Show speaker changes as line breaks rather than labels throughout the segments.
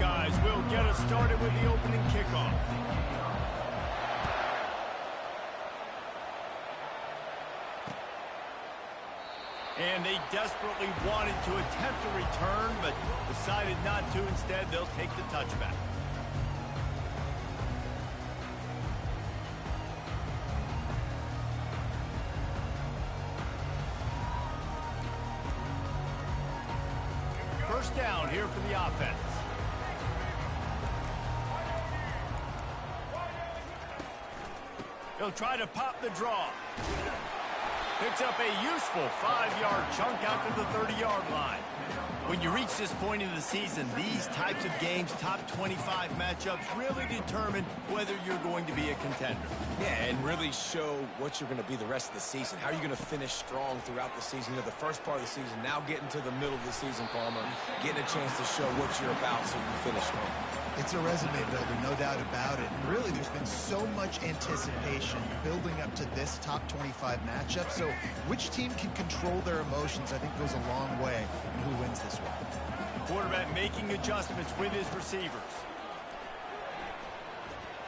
guys will get us started with the opening kickoff. And they desperately wanted to attempt a return, but decided not to. Instead, they'll take the touchback. First down here for the offense. He'll try to pop the draw. Picks up a useful 5-yard chunk out to the 30-yard line. When you reach this point in the season, these types of games, top 25 matchups, really determine whether you're going to be a contender.
Yeah, and really show what you're going to be the rest of the season. How are you going to finish strong throughout the season? The first part of the season, now getting to the middle of the season, Palmer, getting a chance to show what you're about so you can finish strong.
It's a resume builder, no doubt about it. And really, there's been so much anticipation building up to this top 25 matchup. So which team can control their emotions, I think, goes a long way in who wins this one.
Quarterback making adjustments with his receivers.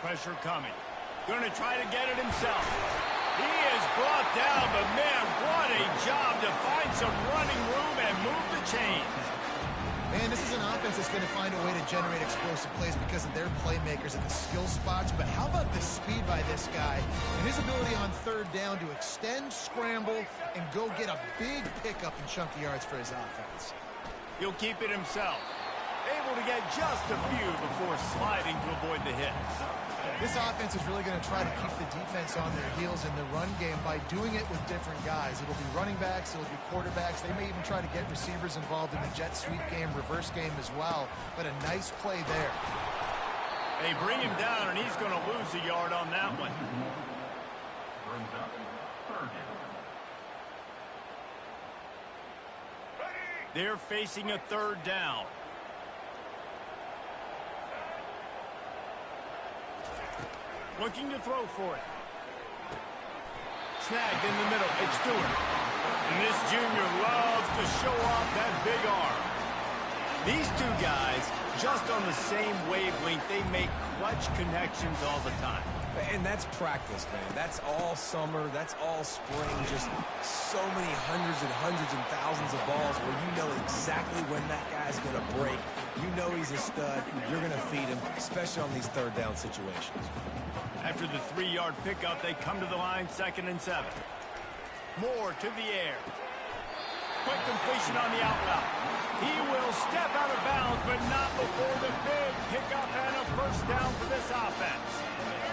Pressure coming. Going to try to get it himself. He is brought down, but man, what a job to find some running room and move the chains.
Man, this is an offense that's going to find a way to generate explosive plays because of their playmakers at the skill spots. But how about the speed by this guy and his ability on third down to extend, scramble, and go get a big pickup and chunky yards for his offense?
He'll keep it himself. Able to get just a few before sliding to avoid the hit.
This offense is really going to try to keep the defense on their heels in the run game by doing it with different guys. It'll be running backs, it'll be quarterbacks. They may even try to get receivers involved in the jet sweep game, reverse game as well. But a nice play there.
They bring him down, and he's going to lose a yard on that one. They're facing a third down. Looking to throw for it. Snagged in the middle. It's Stewart. And this junior loves to show off that big arm. These two guys, just on the same wavelength, they make clutch connections all the time.
And that's practice, man. That's all summer. That's all spring. Just so many hundreds and thousands of balls where you know exactly when that guy's going to break. You know he's a stud. You're going to feed him, especially on these third down situations.
After the 3-yard pickup, they come to the line, 2nd and 7. Moore to the air. Quick completion on the out route. He will step out of bounds, but not before the big pickup and a first down for this offense.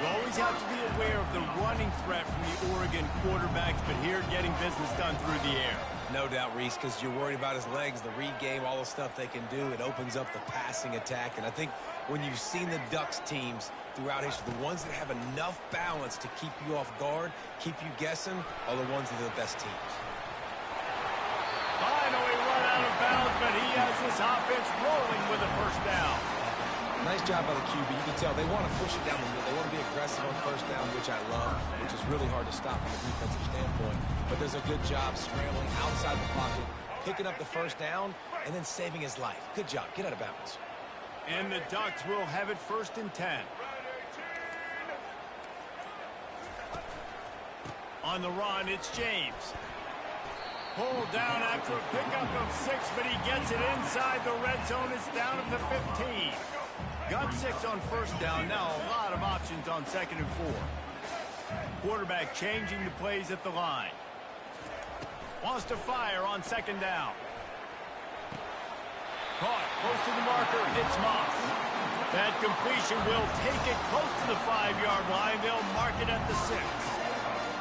You always have to be aware of the running threat from the Oregon quarterbacks, but here getting business done through the air.
No doubt, Reese, because you're worried about his legs, the read game, all the stuff they can do. It opens up the passing attack. And I think when you've seen the Ducks teams throughout history, the ones that have enough balance to keep you off guard, keep you guessing, are the ones that are the best teams.
Finally run out of bounds, but he has this offense rolling with a first down.
Nice job by the QB. You can tell they want to push it down the middle. They want to be aggressive on first down, which I love, which is really hard to stop from a defensive standpoint. But there's a good job scrambling outside the pocket, picking up the first down, and then saving his life. Good job. Get out of bounds.
And the Ducks will have it 1st and 10. On the run, it's James. Pulled down after a pickup of 6, but he gets it inside the red zone. It's down at the 15. Got 6 on first down. Now a lot of options on 2nd and 4. Quarterback changing the plays at the line. Wants to fire on 2nd down. Caught close to the marker. It's Moss. That completion will take it close to the 5-yard line. They'll mark it at the 6.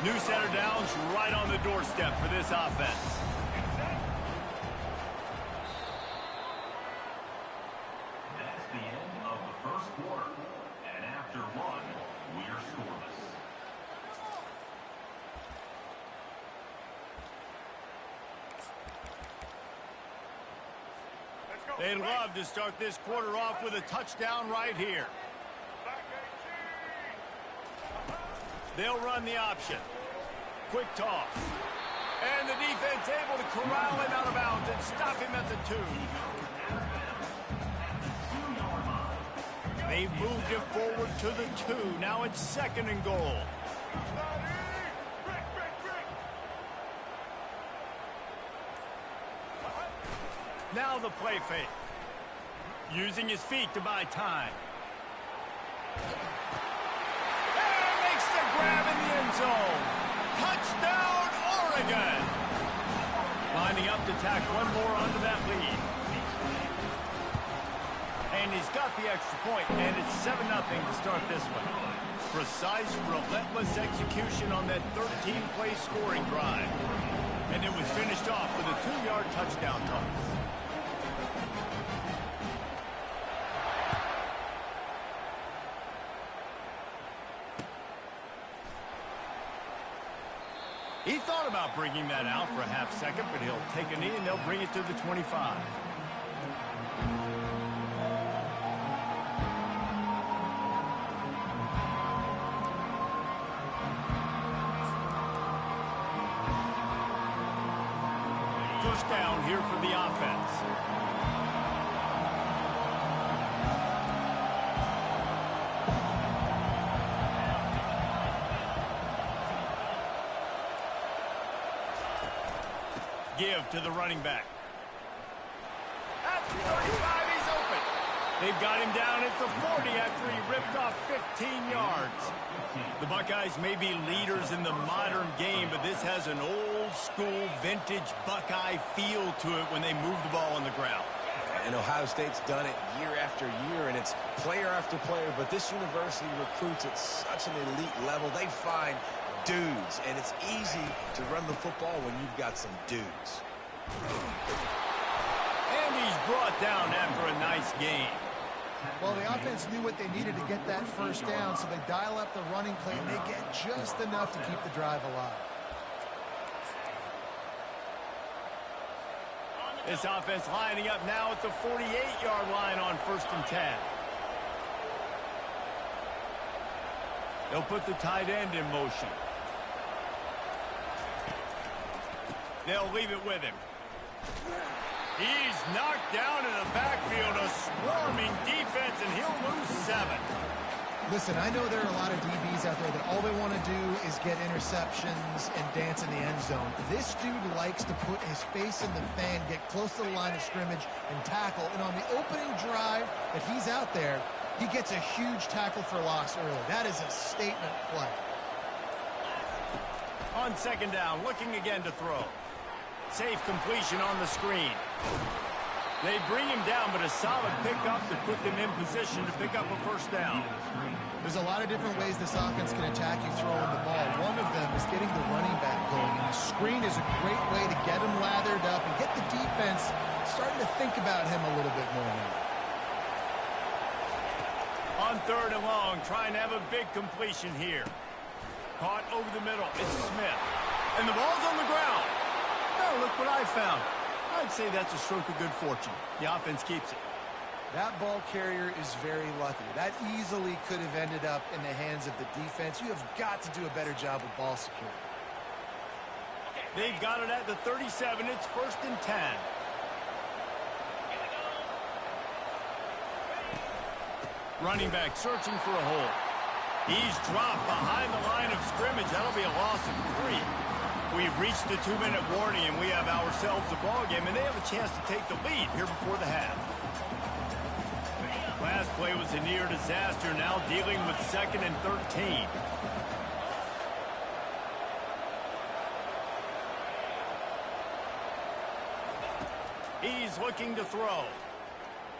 New center downs right on the doorstep for this offense.
That's the end of the first quarter. And after one, we're scoreless.
They'd love to start this quarter off with a touchdown right here. They'll run the option. Quick toss. And the defense able to corral him out of bounds and stop him at the 2. They've moved it forward to the 2. Now it's 2nd and goal. Now the play fake. Using his feet to buy time. And makes the grab in the end zone. Touchdown, Oregon. Lining up to tack one more onto that lead. And he's got the extra point, and it's 7-0 to start this one. Precise, relentless execution on that 13-play scoring drive. And it was finished off with a 2-yard touchdown toss. He thought about bringing that out for a half second, but he'll take a knee and they'll bring it to the 25. First down here for the offense. Give to the running back. At 35, he's open. They've got him down at the 40 after he ripped off 15 yards. The Buckeyes may be leaders in the modern game, but this has an old-school, vintage Buckeye feel to it when they move the ball on the ground.
And Ohio State's done it year after year, and it's player after player, but this university recruits at such an elite level. They find dudes, and it's easy to run the football when you've got some dudes.
And he's brought down after a nice game.
Well, the offense knew what they needed to get that first down, so they dial up the running play, and they get just enough to keep the drive alive.
This offense lining up now at the 48-yard line on 1st and 10. They'll put the tight end in motion. They'll leave it with him. He's knocked down in the backfield, a swarming defense, and he'll lose 7.
Listen, I know there are a lot of DBs out there that all they want to do is get interceptions and dance in the end zone. This dude likes to put his face in the fan, get close to the line of scrimmage, and tackle. And on the opening drive that he's out there, he gets a huge tackle for loss early. That is a statement play.
On 2nd down, looking again to throw. Safe completion on the screen. They bring him down, but a solid pickup to put them in position to pick up a first down.
There's a lot of different ways this offense can attack you throwing the ball. One of them is getting the running back going, and the screen is a great way to get him lathered up and get the defense starting to think about him a little bit more now.
On 3rd and long, trying to have a big completion here. Caught over the middle. It's Smith. And the ball's on the ground. Now look what I found. I'd say that's a stroke of good fortune. The offense keeps it.
That ball carrier is very lucky. That easily could have ended up in the hands of the defense. You have got to do a better job with ball security.
They've got it at the 37. It's 1st and 10. Running back searching for a hole. He's dropped behind the line of scrimmage. That'll be a loss of 3. We've reached the 2-minute warning, and we have ourselves a ball game, and they have a chance to take the lead here before the half. Last play was a near disaster, now dealing with 2nd and 13. He's looking to throw.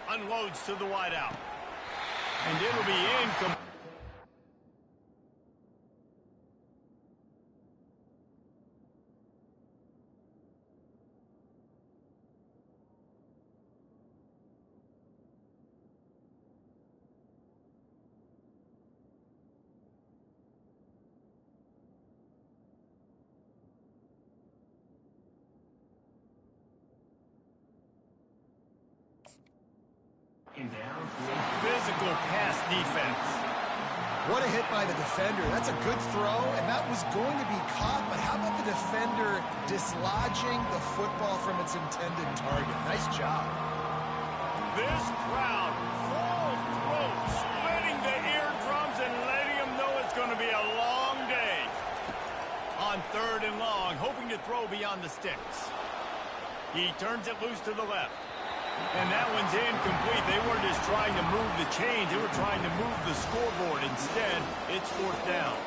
Unloads to the wideout. And it'll be incomplete. Physical pass defense.
What a hit by the defender. That's a good throw, and that was going to be caught, but how about the defender dislodging the football from its intended target? Nice job.
This crowd, full throat, the eardrums and letting them know it's going to be a long day. On 3rd and long, hoping to throw beyond the sticks. He turns it loose to the left. And that one's incomplete. They weren't just trying to move the chains. They were trying to move the scoreboard. Instead, it's 4th down.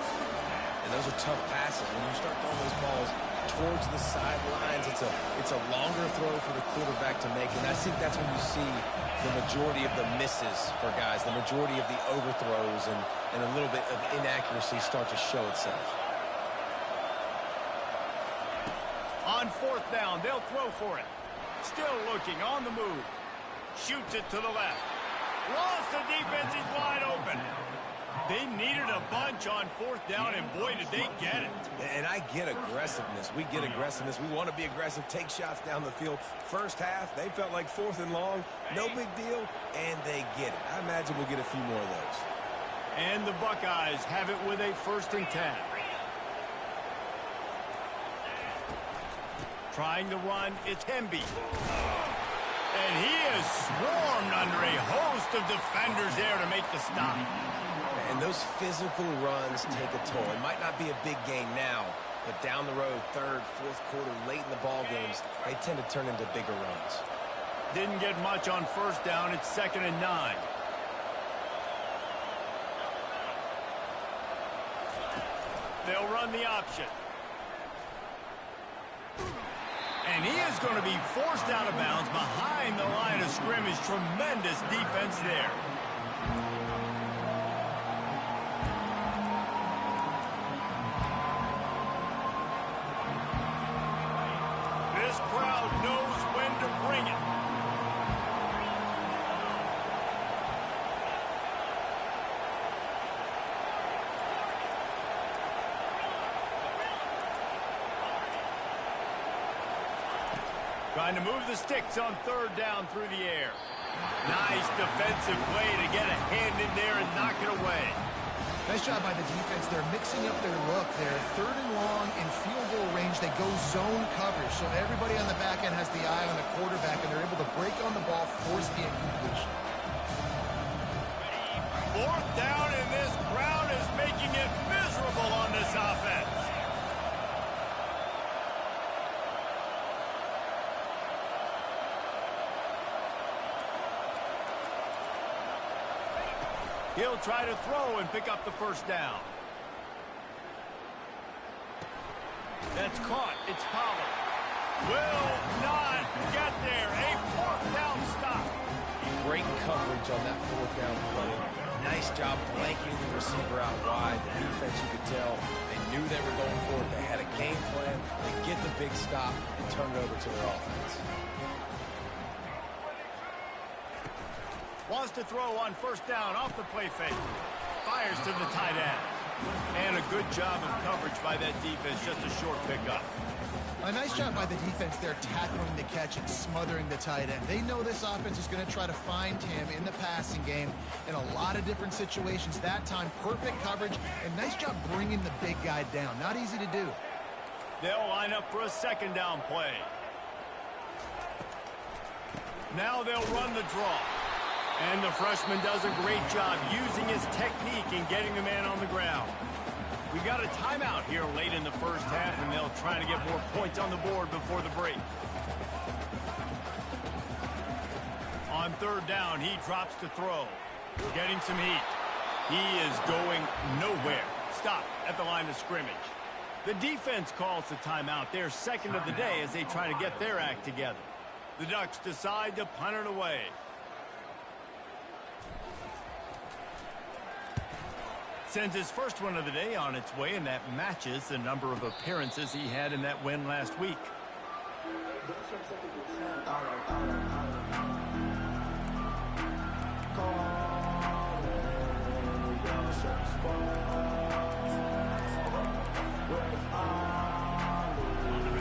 And those are tough passes. When you start throwing those balls towards the sidelines, it's a longer throw for the quarterback to make. And I think that's when you see the majority of the misses for guys, the majority of the overthrows and a little bit of inaccuracy start to show itself.
On 4th down, they'll throw for it. Still looking, on the move. Shoots it to the left. Lost the defense, he's wide open. They needed a bunch on 4th down, and boy, did they get it.
And I get aggressiveness. We get aggressiveness. We want to be aggressive, take shots down the field. First half, they felt like 4th and long. No big deal, and they get it. I imagine we'll get a few more of those.
And the Buckeyes have it with a 1st and 10. Trying to run, it's Hemby. And he is swarmed under a host of defenders there to make the stop.
And those physical runs take a toll. It might not be a big gain now, but down the road, 3rd, 4th quarter, late in the ball games, they tend to turn into bigger runs.
Didn't get much on 1st down. It's 2nd and 9. They'll run the option. And he is going to be forced out of bounds behind the line of scrimmage. Tremendous defense there. This crowd knows when to bring it. Trying to move the sticks on 3rd down through the air. Nice defensive play to get a hand in there and knock it away.
Nice job by the defense. They're mixing up their look. They're 3rd and long in field goal range. They go zone coverage, so everybody on the back end has the eye on the quarterback, and they're able to break on the ball, force the incompletion.
4th down, and this crowd is making it miserable on this offense. He'll try to throw and pick up the 1st down. That's caught. It's Pollard. Will not get there. A 4th down stop.
Great coverage on that 4th down play. Nice job blanking the receiver out wide. The defense, you could tell, they knew they were going for it. They had a game plan. They get the big stop and turn it over to their offense.
Wants to throw on 1st down off the play fake. Fires to the tight end. And a good job of coverage by that defense. Just a short pickup.
A nice job by the defense there, tackling the catch and smothering the tight end. They know this offense is going to try to find him in the passing game in a lot of different situations. That time, perfect coverage, and nice job bringing the big guy down. Not easy to do.
They'll line up for a 2nd down play. Now they'll run the draw. And the freshman does a great job using his technique and getting the man on the ground. We got a timeout here late in the 1st half, and they'll try to get more points on the board before the break. On 3rd down, he drops to throw. Getting some heat. He is going nowhere. Stop at the line of scrimmage. The defense calls the timeout. Their 2nd of the day as they try to get their act together. The Ducks decide to punt it away. Sends his first one of the day on its way, and that matches the number of appearances he had in that win last week.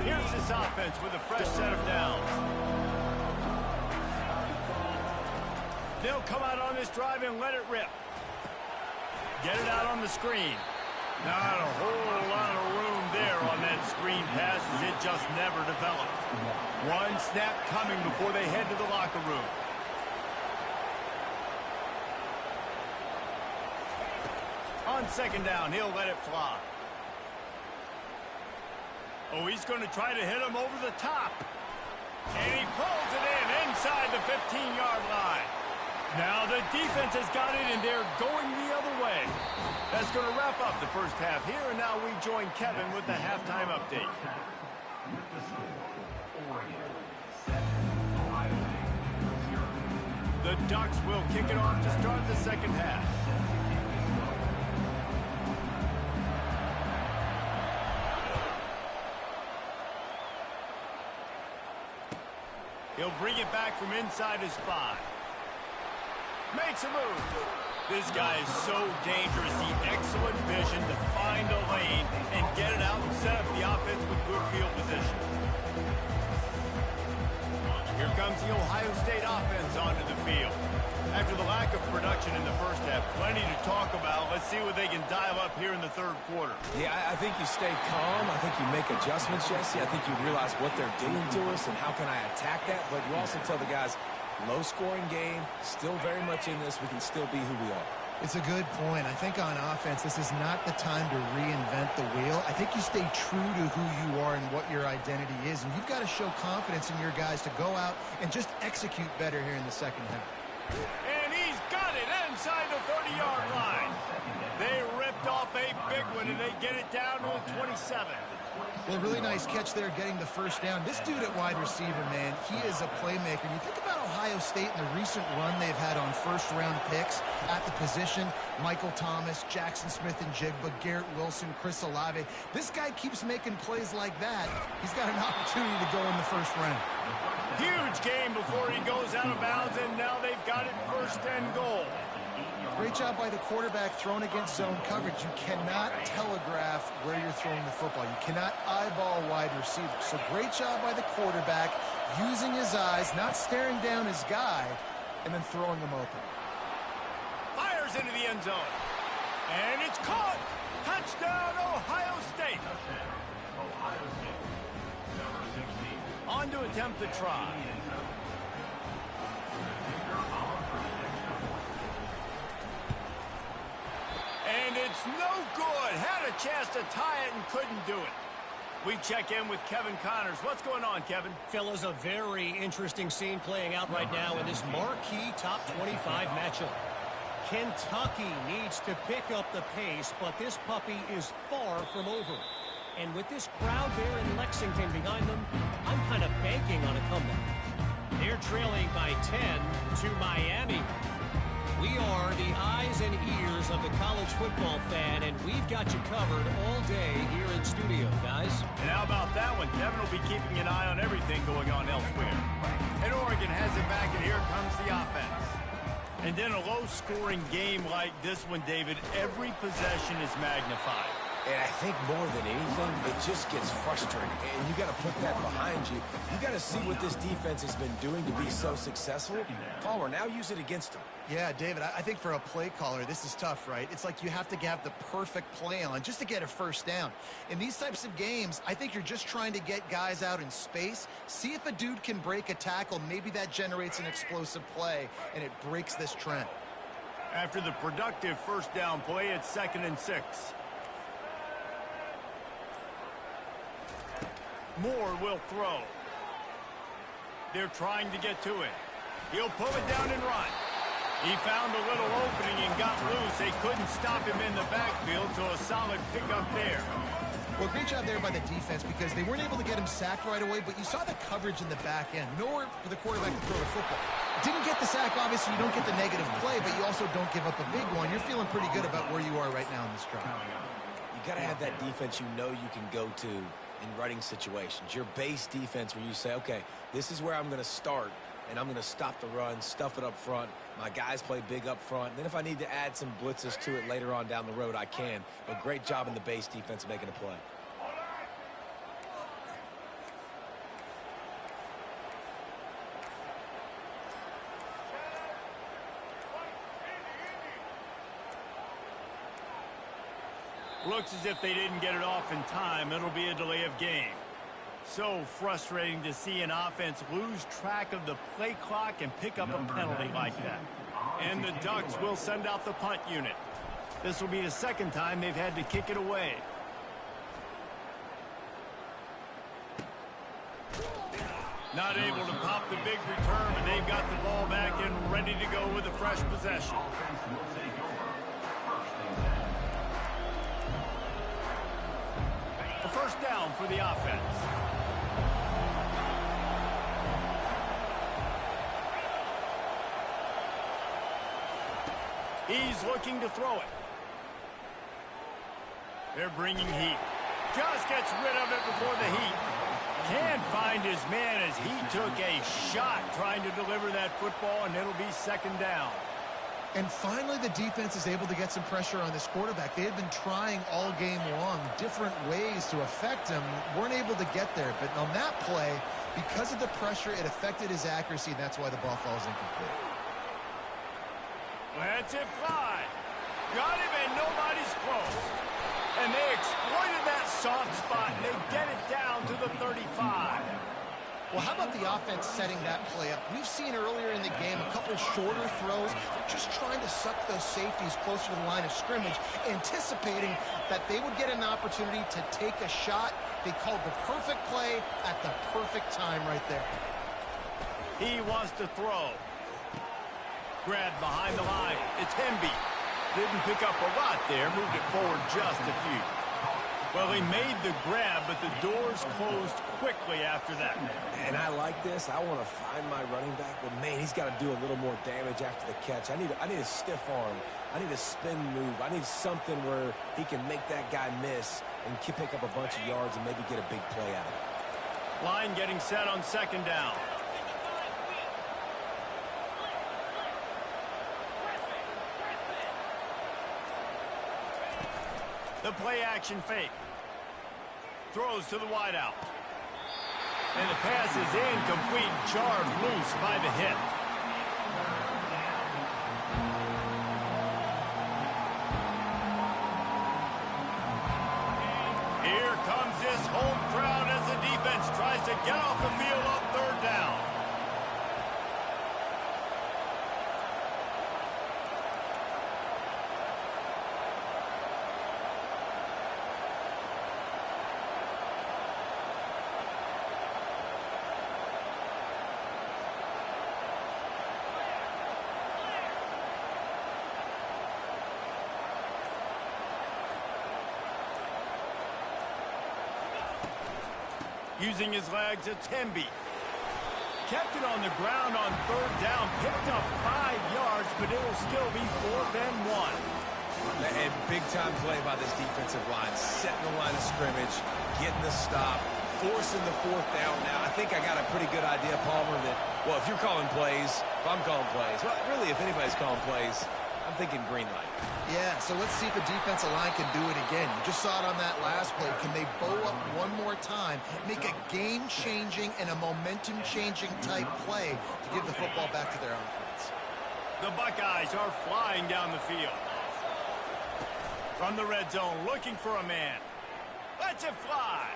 Here's this offense with a fresh set of downs. They'll come out on this drive and let it rip. Get it out on the screen. Not a whole lot of room there on that screen pass as it just never developed. One snap coming before they head to the locker room. On second down, he'll let it fly. Oh, he's going to try to hit him over the top. And he pulls it in inside the 15-yard line. Now the defense has got it, and they're going the other way. That's going to wrap up the first half here, and now we join Kevin with the halftime update. The Ducks will kick it off to start the second half. He'll bring it back from inside his 5. Makes a move. This guy is so dangerous. The excellent vision to find a lane and get it out and set up the offense with good field position. Here comes the Ohio State offense onto the field. After the lack of production in the first half, plenty to talk about. Let's see what they can dial up here in the third quarter.
Yeah, I think you stay calm. I think you make adjustments, Jesse. I think you realize what they're doing to us and how can I attack that. But you also tell the guys, low-scoring game, still very much in this. We can still be who we are.
It's a good point. I think on offense, this is not the time to reinvent the wheel. I think you stay true to who you are and what your identity is. And you've got to show confidence in your guys to go out and just execute better here in the second half.
And he's got it inside the 30-yard line. They ripped off a big one, and they get it down to the 27.
Well, really nice catch there getting the first down. This dude at wide receiver, man, he is a playmaker. And you think about Ohio State and the recent run they've had on first-round picks at the position. Michael Thomas, Jackson Smith-Njigba, Garrett Wilson, Chris Olave. This guy keeps making plays like that. He's got an opportunity to go in the first round.
Huge game before he goes out of bounds, and now they've got it first and goal.
Great job by the quarterback thrown against zone coverage. You cannot telegraph where you're throwing the football. You cannot eyeball wide receivers. So great job by the quarterback using his eyes, not staring down his guy, and then throwing him open.
Fires into the end zone. And it's caught. Touchdown, Ohio State. On to attempt the try. And it's no good. Had a chance to tie it and couldn't do it. We check in with Kevin Connors. What's going on, Kevin?
Fellas, a very interesting scene playing out right now in this marquee top 25 matchup. Kentucky needs to pick up the pace, but this puppy is far from over. And with this crowd there in Lexington behind them, I'm kind of banking on a comeback. They're trailing by 10 to Miami. We are the eyes and ears of the college football fan, and we've got you covered all day here in studio, guys.
And how about that one? Kevin will be keeping an eye on everything going on elsewhere. And Oregon has it back, and here comes the offense. And in a low-scoring game like this one, David, every possession is magnified.
And I think more than anything, it just gets frustrating. And you got to put that behind you. You got to see what this defense has been doing to be so successful. Palmer, now use it against them.
Yeah, David, I think for a play caller, this is tough, right? It's like you have to have the perfect play on just to get a first down. In these types of games, I think you're just trying to get guys out in space, see if a dude can break a tackle. Maybe that generates an explosive play, and it breaks this trend.
After the productive first down play, it's 2nd and 6. Moore will throw. They're trying to get to it. He'll pull it down and run. He found a little opening and got loose. They couldn't stop him in the backfield, so a solid pickup there.
Well, great job there by the defense because they weren't able to get him sacked right away, but you saw the coverage in the back end. Nowhere for the quarterback to throw the football. Didn't get the sack, obviously. You don't get the negative play, but you also don't give up a big one. You're feeling pretty good about where you are right now in this drive.
You got to have that defense you know you can go to in running situations. Your base defense where you say, okay, this is where I'm going to start, and I'm going to stop the run, stuff it up front. My guys play big up front. Then if I need to add some blitzes to it later on down the road, I can. But great job in the base defense making a play.
Looks as if they didn't get it off in time. It'll be a delay of game. So frustrating to see an offense lose track of the play clock and pick up a penalty like that. And the Ducks will send out the punt unit. This will be the second time they've had to kick it away. Not able to pop the big return, but they've got the ball back and ready to go with a fresh possession. A first down for the offense. He's looking to throw it. They're bringing heat. Just gets rid of it before the heat. Can't find his man as he took a shot trying to deliver that football, and it'll be second down.
And finally, the defense is able to get some pressure on this quarterback. They had been trying all game long different ways to affect him. Weren't able to get there. But on that play, because of the pressure, it affected his accuracy, and that's why the ball falls incomplete.
Let's it fly. Got him, and nobody's close. And they exploited that soft spot, and they get it down to the 35.
Well, how about the offense setting that play up? We've seen earlier in the game a couple shorter throws. They're just trying to suck those safeties closer to the line of scrimmage, anticipating that they would get an opportunity to take a shot. They called the perfect play at the perfect time right there.
He wants to throw. Grab behind the line. It's Hemby. Didn't pick up a lot there. Moved it forward just a few. Well, he made the grab, but the doors closed quickly after that.
And I like this. I want to find my running back, but man, he's got to do a little more damage after the catch. I need a stiff arm. I need a spin move. I need something where he can make that guy miss and pick up a bunch of yards and maybe get a big play out of it.
Line getting set on second down. The play action fake. Throws to the wideout. And the pass is incomplete, jarred loose by the hit. Here comes this home crowd as the defense tries to get off the field on third down. Using his legs, it's Hemby. Kept it on the ground on third down. Picked up 5 yards, but it will still be 4th and 1.
And big-time play by this defensive line. Setting the line of scrimmage, getting the stop, forcing the 4th down. Now, I think I got a pretty good idea, Palmer, that, well, if you're calling plays, if I'm calling plays, well, really, if anybody's calling plays, I'm thinking green light.
Yeah, so let's see if the defensive line can do it again. You just saw it on that last play. Can they bow up one more time, make a game-changing and a momentum-changing type play to give the football back to their offense?
The Buckeyes are flying down the field. From the red zone, looking for a man. Let's it fly.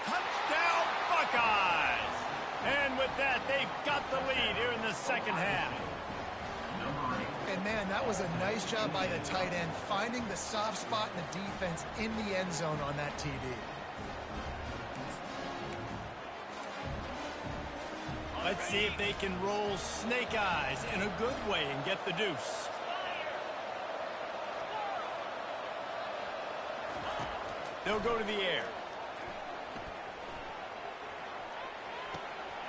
Touchdown, Buckeyes! And with that, they've got the lead here in the second half.
And, man, that was a nice job by the tight end, finding the soft spot in the defense in the end zone on that TD.
Let's see if they can roll snake eyes in a good way and get the deuce. They'll go to the air.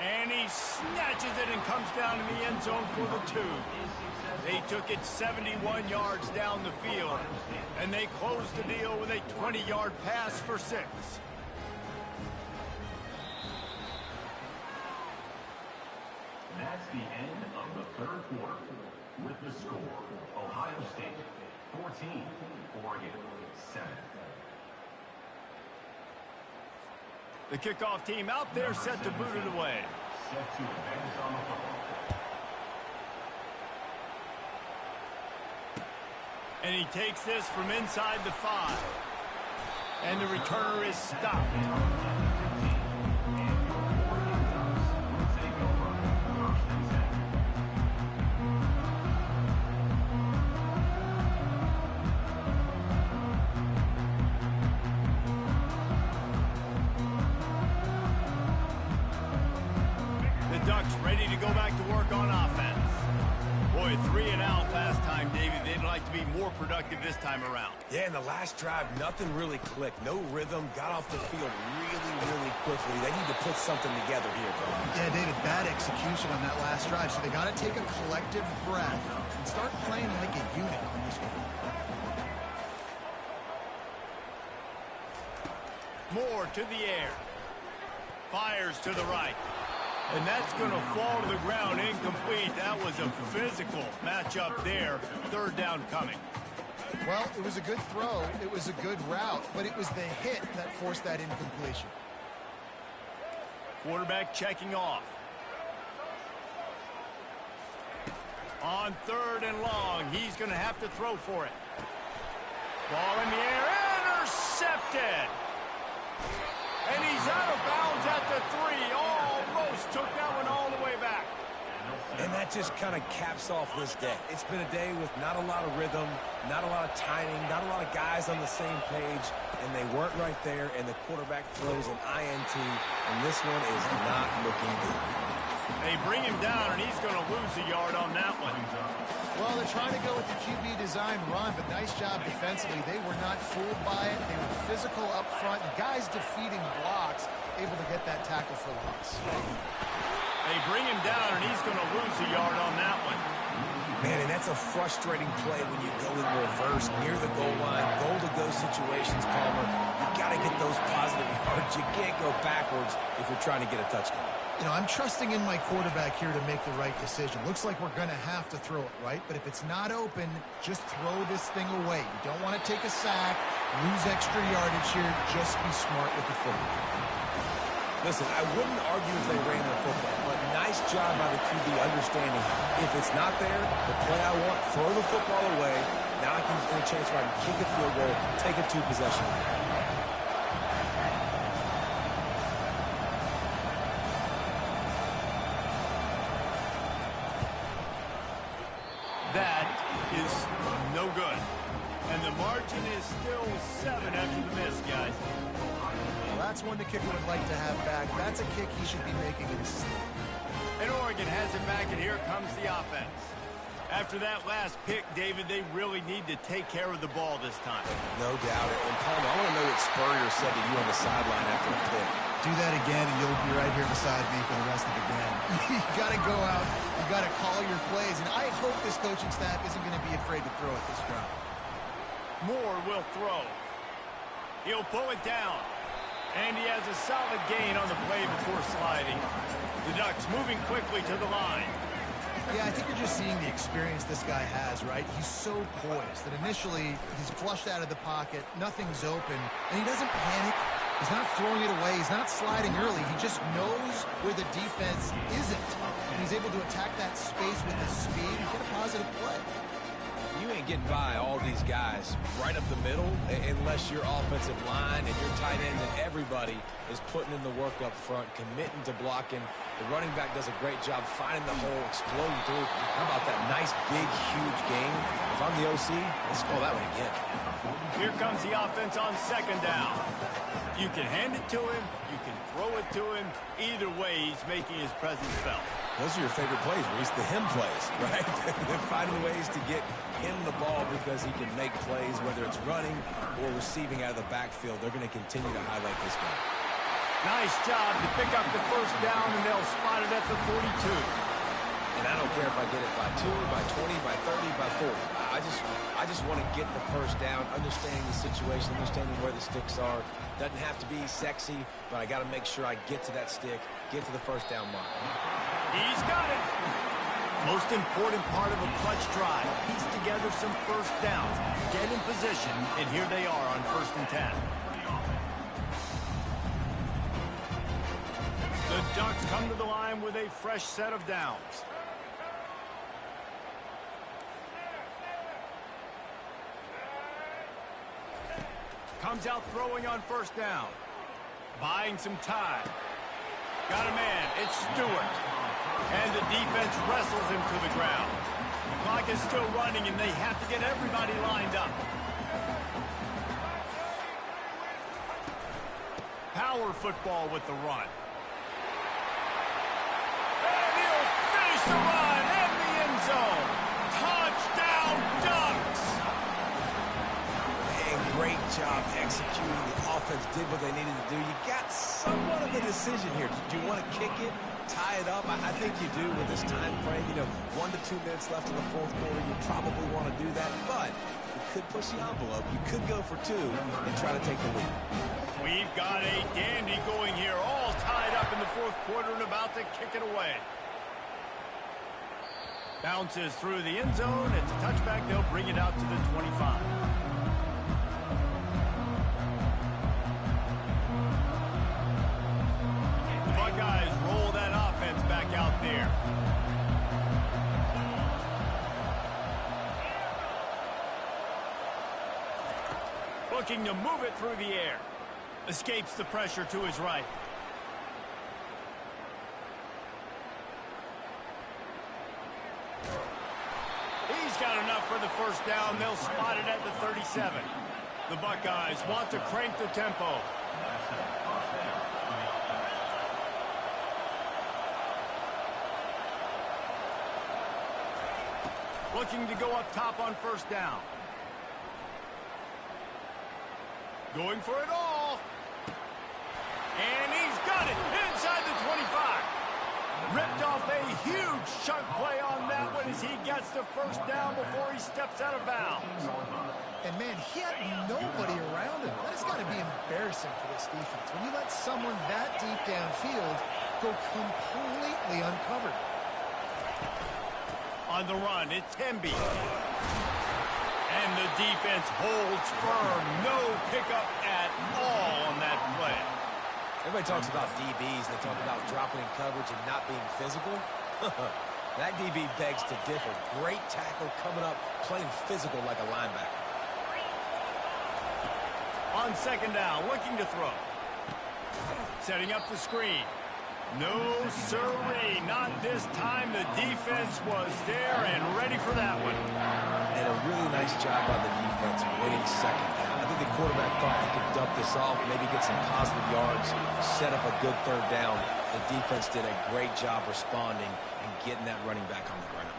And he snatches it and comes down in the end zone for the 2. They took it 71 yards down the field, and they closed the deal with a 20-yard pass for 6.
That's the end of the third quarter. With the score, Ohio State 14, Oregon 7.
The kickoff team out there set to boot it away.
Set to advance on the football.
And he takes this from inside the 5. And the returner is stopped. Ducks ready to go back to work on offense. Boy, 3 and out last time, David. They'd like to be more productive this time around.
Yeah, in the last drive, nothing really clicked. No rhythm. Got off the field really quickly. They need to put something together here, bro.
Yeah, David, bad execution on that last drive. So they got to take a collective breath and start playing like a unit on this one.
Moore to the air. Fires to the right. And that's going to fall to the ground incomplete. That was a physical matchup there. Third down coming.
Well, it was a good throw. It was a good route, but it was the hit that forced that incompletion.
Quarterback checking off. On 3rd and long, he's going to have to throw for it. Ball in the air, intercepted. And he's out of bounds at the 3. Almost took that one all the way back.
And that just kind of caps off this day. It's been a day with not a lot of rhythm, not a lot of timing, not a lot of guys on the same page, and they weren't right there, and the quarterback throws an INT, and this one is not looking good.
They bring him down, and he's going to lose a yard on that one.
Well, they're trying to go with the QB design run, but nice job defensively. They were not fooled by it. They were physical up front. The guys defeating blocks, able to get that tackle for loss.
They bring him down, and he's going to lose a yard on that one.
Man, and that's a frustrating play when you go in reverse near the goal line, goal-to-go situations, Palmer. You got to get those positive yards. You can't go backwards if you're trying to get a touchdown.
You know, I'm trusting in my quarterback here to make the right decision. Looks like we're going to have to throw it, right? But if it's not open, just throw this thing away. You don't want to take a sack, lose extra yardage here. Just be smart with the football.
Listen, I wouldn't argue if they ran the football, but nice job by the QB understanding if it's not there, the play I want, throw the football away. Now I can get a chance where I can kick a field goal, take a 2-possession lead.
That is no good. And the margin is still 7 after the miss, guys.
Well, that's one the kicker would like to have back. That's a kick he should be making in his sleep.
And Oregon has it back, and here comes the offense. After that last pick, David, they really need to take care of the ball this time.
No doubt. And Palmer, I want to know what Spurrier said to you on the sideline after the pick.
Do that again, and you'll be right here beside me for the rest of the game. You got to go out. You got to call your plays. And I hope this coaching staff isn't going to be afraid to throw at this route.
Moore will throw. He'll pull it down. And he has a solid gain on the play before sliding. The Ducks moving quickly to the line.
Yeah, I think you're just seeing the experience this guy has, right? He's so poised that initially he's flushed out of the pocket, nothing's open, and he doesn't panic. He's not throwing it away. He's not sliding early. He just knows where the defense isn't, and he's able to attack that space with his speed and get a positive play.
You ain't getting by all these guys right up the middle unless your offensive line and your tight end and everybody is putting in the work up front, committing to blocking. The running back does a great job finding the hole, exploding through. How about that nice, big, huge game? If I'm the OC, let's call that one again.
Here comes the offense on 2nd down. You can hand it to him. You can throw it to him. Either way, he's making his presence felt.
Those are your favorite plays, Reese, the him plays, right? They're finding ways to get him the ball because he can make plays, whether it's running or receiving out of the backfield. They're going to continue to highlight this guy.
Nice job to pick up the 1st down, and they'll spot it at the 42.
And I don't care if I get it by 2, by 20, by 30, by 40. I just want to get the 1st down, understanding the situation, understanding where the sticks are. Doesn't have to be sexy, but I got to make sure I get to that stick, get to the 1st down mark.
He's got it. Most important part of a clutch drive. Piece together some 1st downs. Get in position, and here they are on 1st and 10. The Ducks come to the line with a fresh set of downs. Comes out throwing on 1st down. Buying some time. Got a man. It's Stewart. And the defense wrestles him to the ground. The clock is still running, and they have to get everybody lined up. Power football with the run. the run and the end zone. Touchdown Ducks!
And great job executing. The offense did what they needed to do. You got somewhat of a decision here. Do you want to kick it, tie it up? I think you do with this time frame. 1 to 2 minutes left in the fourth quarter. You probably want to do that, but you could push the envelope. You could go for 2 and try to take the lead.
We've got a dandy going here, all tied up in the fourth quarter and about to kick it away. Bounces through the end zone. It's a touchback. They'll bring it out to the 25. The Buckeyes roll that offense back out there. Looking to move it through the air. Escapes the pressure to his right. He's got enough for the first down. They'll spot it at the 37. The Buckeyes want to crank the tempo. Looking to go up top on first down. Going for it all. And he's got it inside the 25. Ripped off a huge chunk play on that one as he gets the first down before he steps out of bounds.
And, man, he had nobody around him. That has got to be embarrassing for this defense. When you let someone that deep downfield go completely uncovered.
On the run, it's Temby. And the defense holds firm. No pickup at all on that play.
Everybody talks about DBs. They talk about dropping in coverage and not being physical. That DB begs to differ. Great tackle coming up, playing physical like a linebacker.
On second down, looking to throw. Setting up the screen. No, sirree, not this time. The defense was there and ready for that one.
And a really nice job by the defense winning second down. I think the quarterback thought he could dump this off, maybe get some positive yards, set up a good third down. The defense did a great job responding and getting that running back on the ground.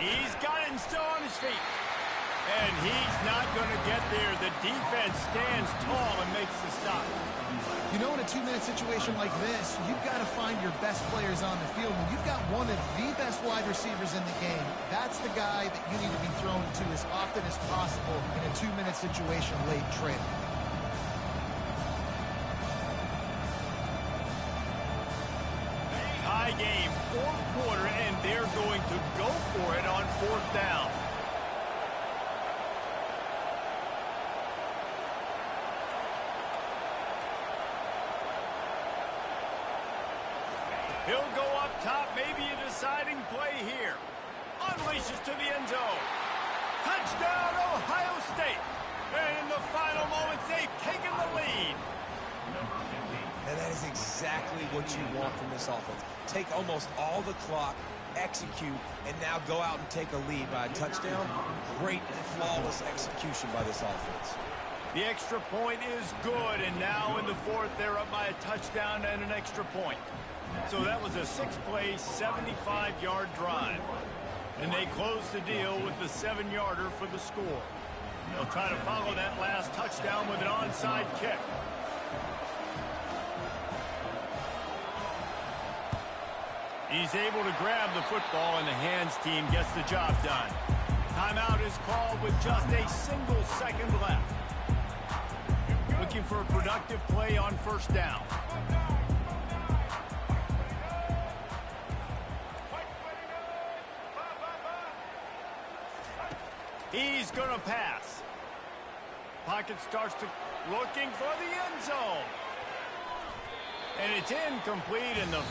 He's got it and still on his feet. And he's not going to get there. The defense stands tall and makes the stop.
In a 2-minute situation like this, you've got to find your best players on the field. When you've got one of the best wide receivers in the game, that's the guy that you need to be thrown to as often as possible in a 2-minute situation late trailing.
High game, fourth quarter, and they're going to go for it on fourth down. He'll go up top, maybe a deciding play here. Unleashes to the end zone. Touchdown, Ohio State. And in the final moments, they've taken the lead.
And that is exactly what you want from this offense. Take almost all the clock, execute, and now go out and take a lead by a touchdown. Great, flawless execution by this offense.
The extra point is good, and now in the fourth, they're up by a touchdown and an extra point. So that was a 6-play, 75-yard drive. And they close the deal with the 7-yarder for the score. They'll try to follow that last touchdown with an onside kick. He's able to grab the football, and the hands team gets the job done. Timeout is called with just a single second left. Looking for a productive play on first down. He's going to pass. Pocket starts to looking for the end zone. And it's incomplete in the